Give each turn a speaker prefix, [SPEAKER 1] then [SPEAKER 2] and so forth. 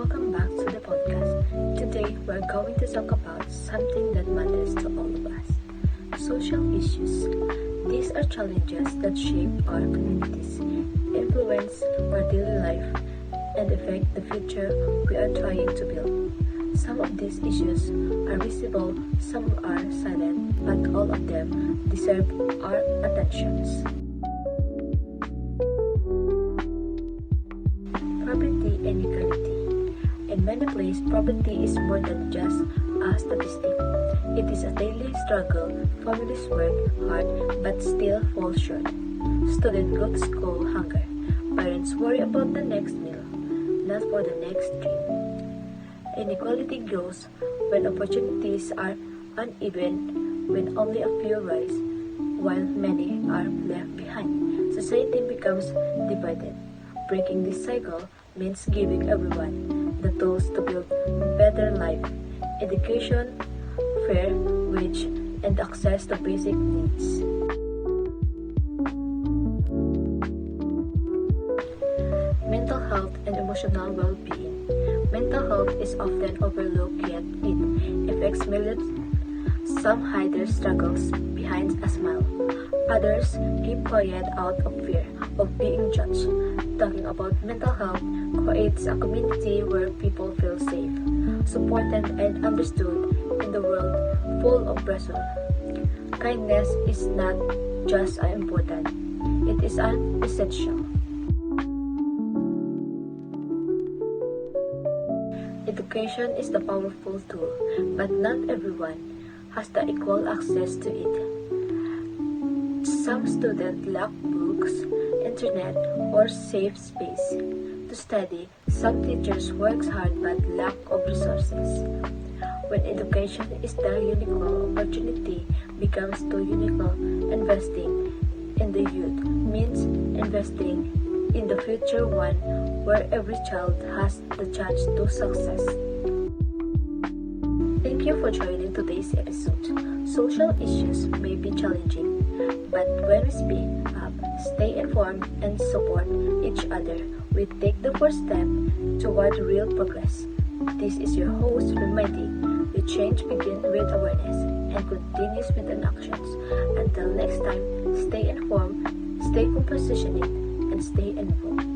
[SPEAKER 1] welcome back to the podcast. Today, we're going to talk about something that matters to all of us: social issues. These are challenges that shape our communities, influence our daily life, and affect the future we are trying to build. Some of these issues are visible, some are silent, but all of them deserve our attentions. Poverty and equality. In many places, poverty is more than just a statistic. It is a daily struggle. Families work hard but still fall short. Students go to school hunger. Parents worry about the next meal, not for the next dream. Inequality grows when opportunities are uneven, when only a few rise, while many are left behind. Society becomes divided. Breaking this cycle means giving everyone the tools to build a better life: education, fair wage, and access to basic needs. Mental health and emotional well-being. Mental health is often overlooked, yet it affects millions. Some hide their struggles behind a smile. Others keep quiet out of fear of being judged. Talking about mental health creates a community where people feel safe, supported, and understood in the world full of pressure. Kindness is not just important, it is an essential. Education is the powerful tool, but not everyone has the equal access to it. Some students lack books, internet, or safe space to study. Some teachers work hard but lack of resources. When education is the unique opportunity becomes too unique, investing in the youth means investing in the future, one where every child has the chance to success. Thank you for joining today's episode. Social issues may be challenging, but when we speak up, stay informed, and support each other, we take the first step toward real progress. This is your host reminding you change begins with awareness and continues with actions. Until next time, stay informed, stay compassionate, and stay involved.